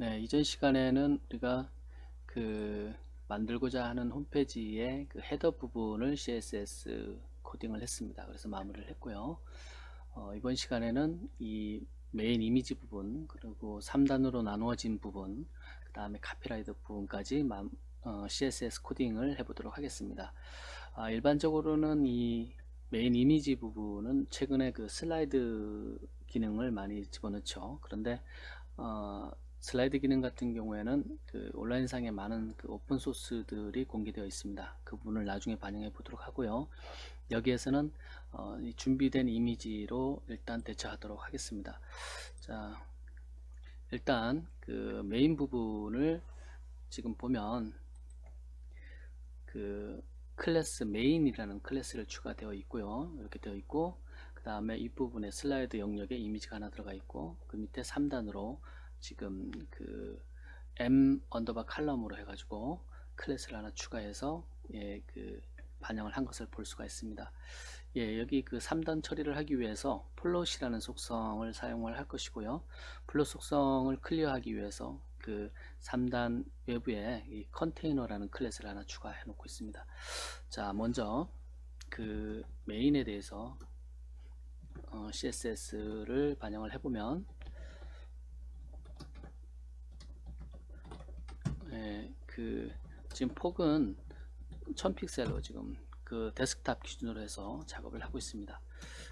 네, 이전 시간에는 우리가 그 만들고자 하는 홈페이지의 그 헤더 부분을 CSS 코딩을 했습니다. 그래서 마무리를 했고요. 이번 시간에는 이 메인 이미지 부분, 그리고 3단으로 나누어진 부분, 그 다음에 카피라이트 부분까지 CSS 코딩을 해보도록 하겠습니다. 일반적으로는 이 메인 이미지 부분은 최근에 그 슬라이드 기능을 많이 집어넣죠. 그런데 슬라이드 기능 같은 경우에는 그 온라인상에 많은 그 오픈 소스들이 공개되어 있습니다. 그 부분을 나중에 반영해 보도록 하고요. 여기에서는 이 준비된 이미지로 일단 대처하도록 하겠습니다. 자, 일단 그 메인 부분을 지금 보면 그 클래스 메인이라는 클래스를 추가되어 있고요. 이렇게 되어 있고, 그 다음에 이 부분에 슬라이드 영역에 이미지가 하나 들어가 있고, 그 밑에 3단으로 지금 그 m 언더바 칼럼으로 해가지고 클래스를 하나 추가해서 그 반영을 한 것을 볼 수가 있습니다. 여기 그 3단 처리를 하기 위해서 플롯이라는 속성을 사용을 할 것이고요. 플롯 속성을 클리어하기 위해서 그 3단 외부에 이 컨테이너라는 클래스를 하나 추가해 놓고 있습니다. 자, 먼저 그 메인에 대해서 CSS를 반영을 해보면, 그 지금 폭은 1000픽셀로 지금 그 데스크탑 기준으로 해서 작업을 하고 있습니다.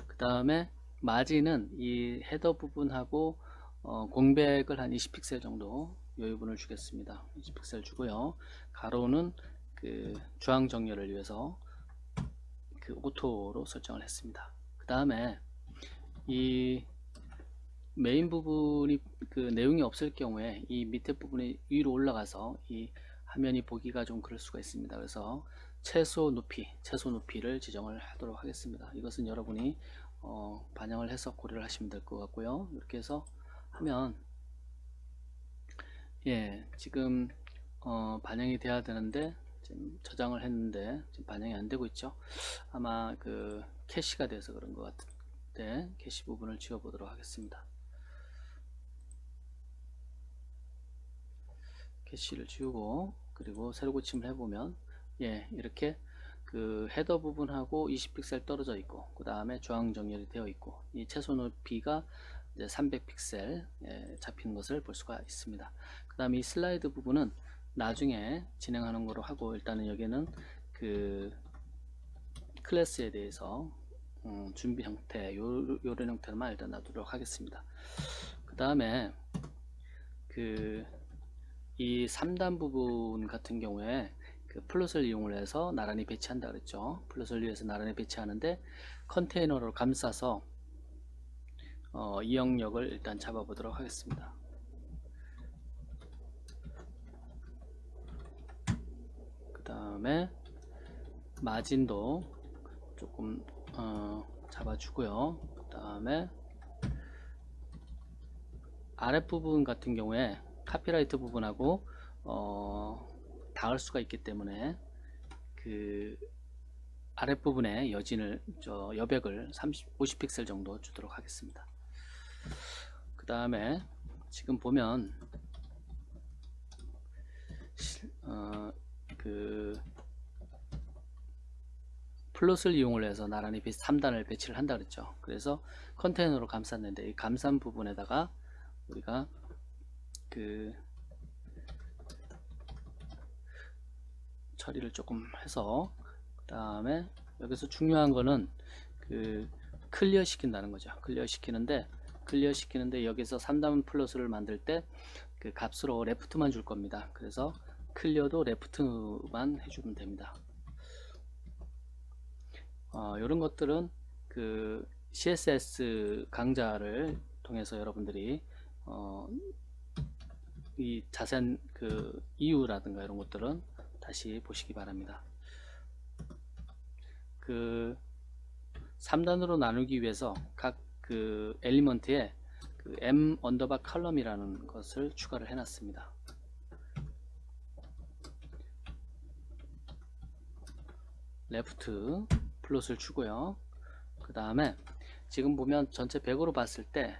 그 다음에 마진은 이 헤더 부분하고 공백을 한 20픽셀 정도 여유분을 주겠습니다. 20픽셀 주고요. 가로는 그 주황 정렬을 위해서 그 오토로 설정을 했습니다. 그 다음에 이 메인 부분이 그 내용이 없을 경우에 이 밑에 부분이 위로 올라가서 이 화면이 보기가 좀 그럴 수가 있습니다. 그래서 최소 높이를 지정을 하도록 하겠습니다. 이것은 여러분이 반영을 해서 고려를 하시면 될 것 같고요. 이렇게 해서 하면 지금 반영이 돼야 되는데 지금 저장을 했는데 지금 반영이 안 되고 있죠. 아마 그 캐시가 돼서 그런 것 같은데 캐시 부분을 지워 보도록 하겠습니다. 캐시를 지우고 그리고 새로 고침을 해보면 이렇게 그 헤더 부분하고 20픽셀 떨어져 있고, 그 다음에 주황 정렬이 되어 있고, 이 최소 높이가 이제 300픽셀 잡힌 것을 볼 수가 있습니다. 그 다음에 이 슬라이드 부분은 나중에 진행하는 거로 하고, 일단은 여기는 그 클래스에 대해서 준비 형태, 요런 형태로만 일단 놔두도록 하겠습니다. 그 다음에 이 3단 부분 같은 경우에 그 플롯을 이용을 해서 나란히 배치한다 그랬죠. 플롯을 위해서 나란히 배치하는데 컨테이너로 감싸서 이 영역을 일단 잡아 보도록 하겠습니다. 그 다음에 마진도 조금 잡아주고요. 그 다음에 아랫부분 같은 경우에 카피라이트 부분하고 닿을 수가 있기 때문에 그 아랫부분에 여백을 50픽셀 정도 주도록 하겠습니다. 그 다음에 지금 보면 그 플롯을 이용을 해서 나란히 3단을 배치를 한다 그랬죠. 그래서 컨테이너로 감쌌는데 이 감싼 부분에다가 우리가 그 처리를 조금 해서, 그 다음에 여기서 중요한 거는 그 클리어 시킨다는 거죠. 클리어 시키는데 여기서 3단 플러스를 만들 때 그 값으로 레프트만 줄 겁니다. 그래서 클리어도 레프트만 해주면 됩니다. 이런 것들은 그 CSS 강좌를 통해서 여러분들이 이 자세한 그 이유라든가 이런 것들은 다시 보시기 바랍니다. 그 3단으로 나누기 위해서 각 그 엘리먼트에 그 m 언더바 칼럼이라는 것을 추가를 해놨습니다. 레프트 플롯을 주고요. 그 다음에 지금 보면 전체 100으로 봤을 때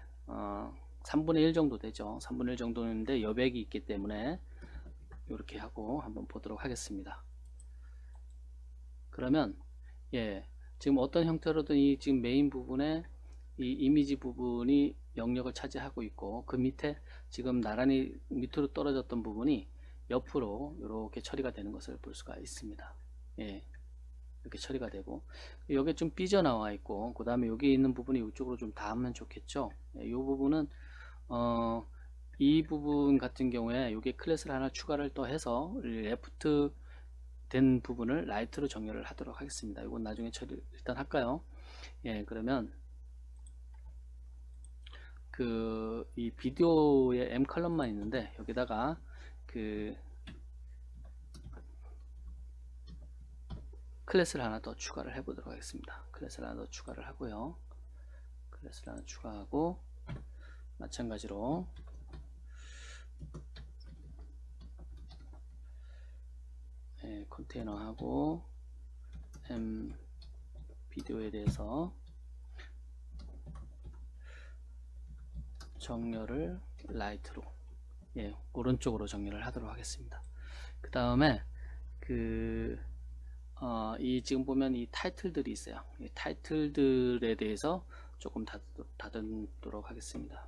3분의 1 정도 되죠. 3분의 1 정도인데 여백이 있기 때문에 이렇게 하고 한번 보도록 하겠습니다. 그러면 지금 어떤 형태로든 이 지금 메인 부분에 이 이미지 부분이 영역을 차지하고 있고, 그 밑에 지금 나란히 밑으로 떨어졌던 부분이 옆으로 이렇게 처리가 되는 것을 볼 수가 있습니다. 이렇게 처리가 되고, 여기 좀 삐져나와 있고, 그 다음에 여기 있는 부분이 이쪽으로 좀 닿으면 좋겠죠. 이 부분은 이 부분 같은 경우에 여기 클래스를 하나 추가를 또 해서 레프트 된 부분을 라이트로 정렬을 하도록 하겠습니다. 이건 나중에 처리 일단 할까요? 그러면 이 비디오에 M 컬럼만 있는데 여기다가 클래스를 하나 더 추가를 해 보도록 하겠습니다. 클래스를 하나 더 추가를 하고요. 클래스를 하나 추가하고, 마찬가지로 컨테이너하고 M 비디오에 대해서 정렬을 라이트로 오른쪽으로 정렬을 하도록 하겠습니다. 그 다음에 이 지금 보면 이 타이틀들이 있어요. 이 타이틀들에 대해서 조금 다듬도록 하겠습니다.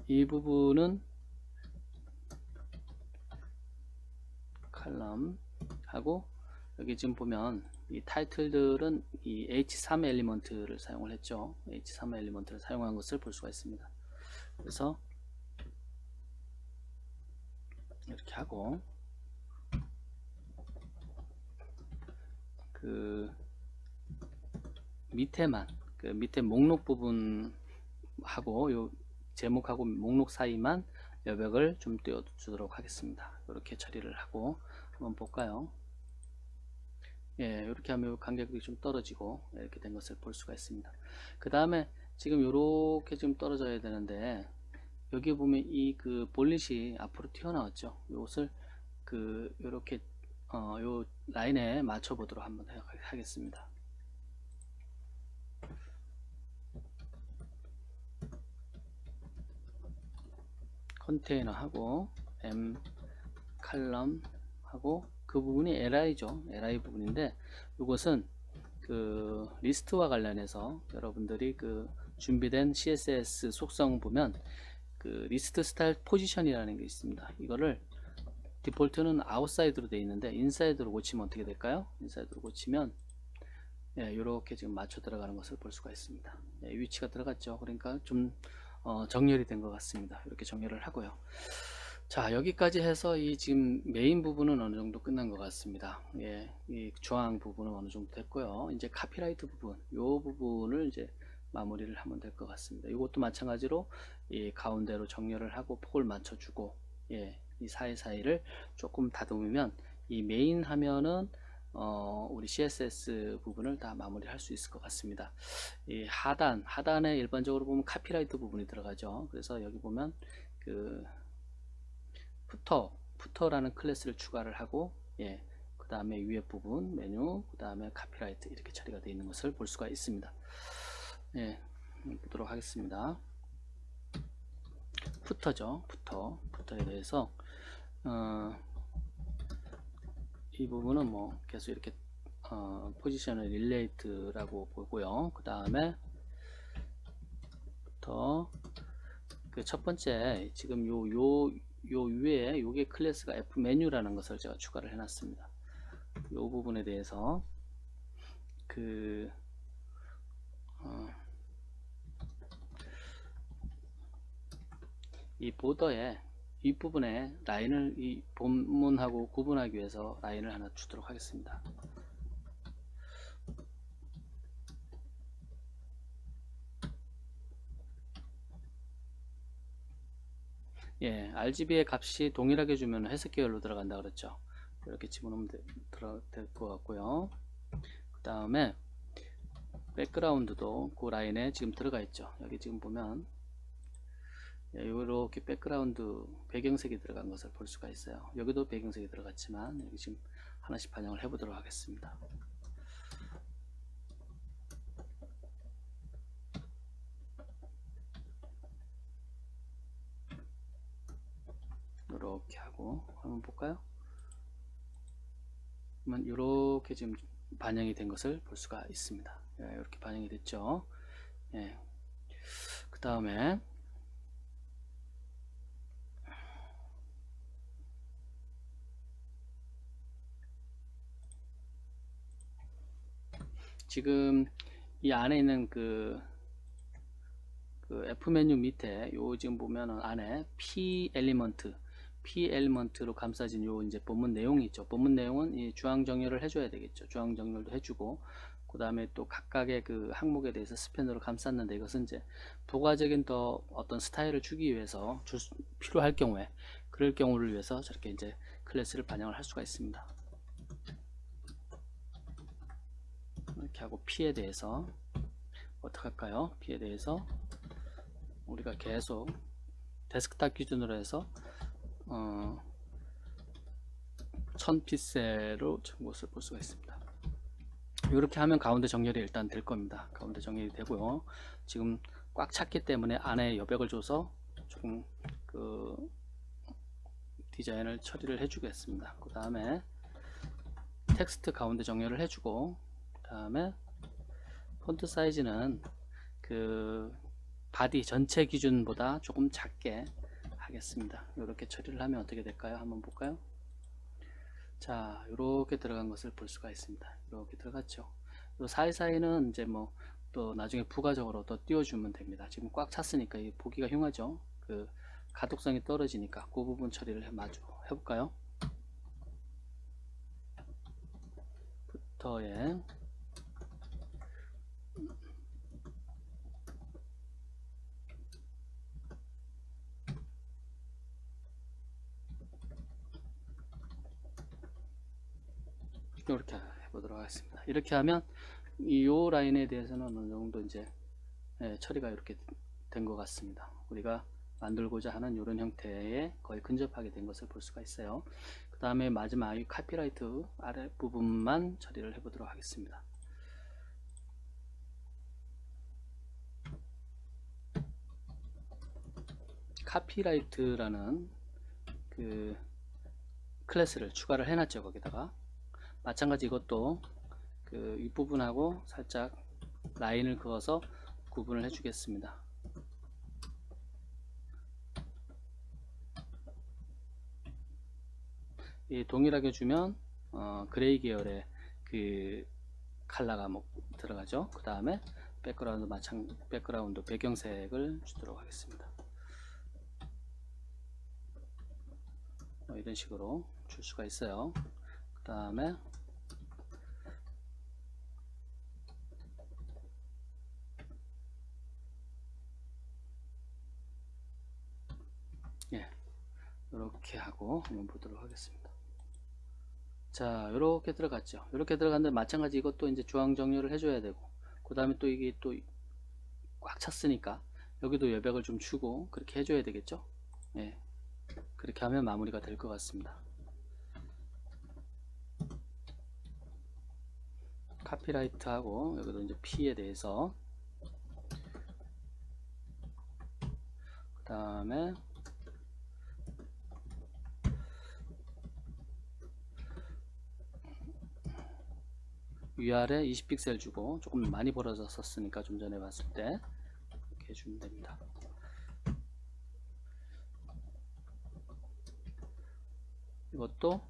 이 부분은 칼럼 하고, 여기 지금 보면 이 타이틀들은 이 H3 엘리먼트를 사용을 했죠. H3 엘리먼트를 사용한 것을 볼 수가 있습니다. 그래서 이렇게 하고, 밑에만 밑에 목록 부분하고 요 제목하고 목록 사이만 여백을 좀 띄워주도록 하겠습니다. 이렇게 처리를 하고 한번 볼까요? 이렇게 하면 간격이 좀 떨어지고 이렇게 된 것을 볼 수가 있습니다. 그 다음에 지금 이렇게 좀 떨어져야 되는데, 여기 보면 이 볼릿이 앞으로 튀어나왔죠. 이것을 이렇게 요 라인에 맞춰 보도록 한번 하겠습니다. 컨테이너 하고 M 칼럼 하고, 그 부분이 li죠. li 부분인데, 이것은 리스트와 관련해서 여러분들이 준비된 css 속성 보면 리스트 스타일 포지션이라는 게 있습니다. 이거를 디폴트는 아웃사이드로 되어 있는데 인사이드로 고치면 어떻게 될까요? 인사이드로 고치면 이렇게 지금 맞춰 들어가는 것을 볼 수가 있습니다. 위치가 들어갔죠. 그러니까 좀 정렬이 된 것 같습니다. 이렇게 정렬을 하고요. 자, 여기까지 해서 이 지금 메인 부분은 어느 정도 끝난 것 같습니다. 이 조항 부분은 어느 정도 됐고요. 이제 카피라이트 부분, 이 부분을 이제 마무리를 하면 될 것 같습니다. 이것도 마찬가지로 이 가운데로 정렬을 하고 폭을 맞춰주고, 이 사이사이를 조금 다듬으면 이 메인 화면은 우리 CSS 부분을 다 마무리할 수 있을 것 같습니다. 이 하단에 일반적으로 보면 카피라이트 부분이 들어가죠. 그래서 여기 보면 푸터라는 클래스를 추가를 하고, 그 다음에 위에 부분 메뉴, 그 다음에 카피라이트 이렇게 처리가 되어 있는 것을 볼 수가 있습니다. 보도록 하겠습니다. 푸터죠. 푸터에 대해서 이 부분은 뭐 계속 이렇게 포지션을 릴레이트라고 보고요. 그 다음에 첫 번째 지금 요 위에 요게 클래스가 F 메뉴라는 것을 제가 추가를 해놨습니다. 요 부분에 대해서 이 보더에 윗부분에 라인을 이 본문하고 구분하기 위해서 라인을 하나 주도록 하겠습니다. RGB의 값이 동일하게 주면 회색 계열로 들어간다 그랬죠. 이렇게 집어넣으면 될 것 같고요. 그 다음에 백그라운드도 그 라인에 지금 들어가 있죠. 여기 지금 보면 이렇게 백그라운드 배경색이 들어간 것을 볼 수가 있어요. 여기도 배경색이 들어갔지만 여기 지금 하나씩 반영을 해 보도록 하겠습니다. 이렇게 하고 한번 볼까요? 그러면 이렇게 지금 반영이 된 것을 볼 수가 있습니다. 예, 이렇게 반영이 됐죠. 예. 그 다음에 지금 이 안에 있는 그 F 메뉴 밑에 요 지금 보면은 안에 P 엘리먼트로 감싸진 요 이제 본문 내용이 있죠. 본문 내용은 이 주황 정렬을 해줘야 되겠죠. 주황 정렬도 해주고, 그 다음에 또 각각의 그 항목에 대해서 스펜으로 감쌌는데, 이것은 이제 부가적인 더 어떤 스타일을 주기 위해서 필요할 경우에, 그럴 경우를 위해서 저렇게 이제 클래스를 반영을 할 수가 있습니다. 이렇게 하고 P에 대해서 어떻게 할까요? P에 대해서 우리가 계속 데스크탑 기준으로 해서 1000픽셀로 준 것을 볼 수가 있습니다. 이렇게 하면 가운데 정렬이 일단 될 겁니다. 가운데 정렬이 되고요. 지금 꽉 찼기 때문에 안에 여백을 줘서 조금 그 디자인을 처리를 해주겠습니다. 그 다음에 텍스트 가운데 정렬을 해주고, 그 다음에 폰트 사이즈는 그 바디 전체 기준보다 조금 작게 하겠습니다. 이렇게 처리를 하면 어떻게 될까요? 한번 볼까요? 자, 이렇게 들어간 것을 볼 수가 있습니다. 이렇게 들어갔죠. 요 사이사이는 이제 뭐 또 나중에 부가적으로 더 띄워주면 됩니다. 지금 꽉 찼으니까 이 보기가 흉하죠. 그 가독성이 떨어지니까 그 부분 처리를 마저 해볼까요? 부터에 이렇게 해보도록 하겠습니다. 이렇게 하면 이 라인에 대해서는 어느 정도 이제 처리가 이렇게 된 것 같습니다. 우리가 만들고자 하는 이런 형태에 거의 근접하게 된 것을 볼 수가 있어요. 그 다음에 마지막 이 카피라이트 아래 부분만 처리를 해보도록 하겠습니다. 카피라이트라는 그 클래스를 추가를 해놨죠. 거기다가 마찬가지 이것도 그 윗부분하고 살짝 라인을 그어서 구분을 해주겠습니다. 이 동일하게 주면 그레이 계열의 그 컬러가 뭐 들어가죠. 그 다음에 백그라운드 배경색을 주도록 하겠습니다. 이런 식으로 줄 수가 있어요. 그 다음에 이렇게 하고 한번 보도록 하겠습니다. 자, 이렇게 들어갔죠. 이렇게 들어갔는데 마찬가지 이것도 이제 주황 정렬을 해줘야 되고, 그 다음에 또 이게 또 꽉 찼으니까 여기도 여백을 좀 주고 그렇게 해줘야 되겠죠. 예, 그렇게 하면 마무리가 될 것 같습니다. 카피라이트하고 여기도 이제 P에 대해서, 그 다음에 위아래 20픽셀 주고, 조금 많이 벌어졌었으니까 좀 전에 봤을 때 이렇게 해주면 됩니다. 이것도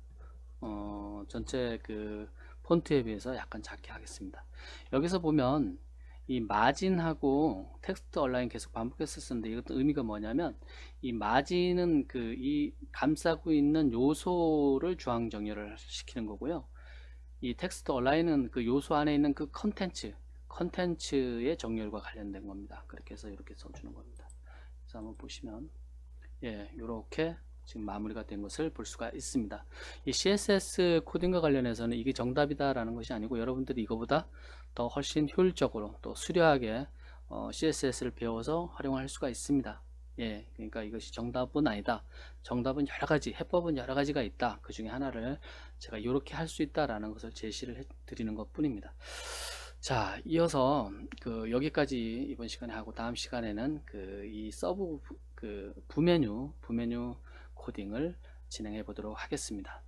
전체 그 폰트에 비해서 약간 작게 하겠습니다. 여기서 보면 이 마진하고 텍스트 얼라인 계속 반복했었는데, 이것도 의미가 뭐냐면 이 마진은 그 이 감싸고 있는 요소를 주황 정렬을 시키는 거고요. 이 텍스트 얼라인은 그 요소 안에 있는 그 컨텐츠의 정렬과 관련된 겁니다. 그렇게 해서 이렇게 써주는 겁니다. 그래서 한번 보시면 이렇게 지금 마무리가 된 것을 볼 수가 있습니다. 이 CSS 코딩과 관련해서는 이게 정답이다 라는 것이 아니고, 여러분들이 이거보다 더 훨씬 효율적으로 또 수려하게 CSS를 배워서 활용할 수가 있습니다. 그러니까 이것이 정답은 아니다. 정답은 여러가지, 해법은 여러가지가 있다. 그 중에 하나를 제가 이렇게 할 수 있다라는 것을 제시를 해 드리는 것 뿐입니다. 자, 이어서 그 여기까지 이번 시간에 하고, 다음 시간에는 그 이 서브 그 부메뉴 코딩을 진행해 보도록 하겠습니다.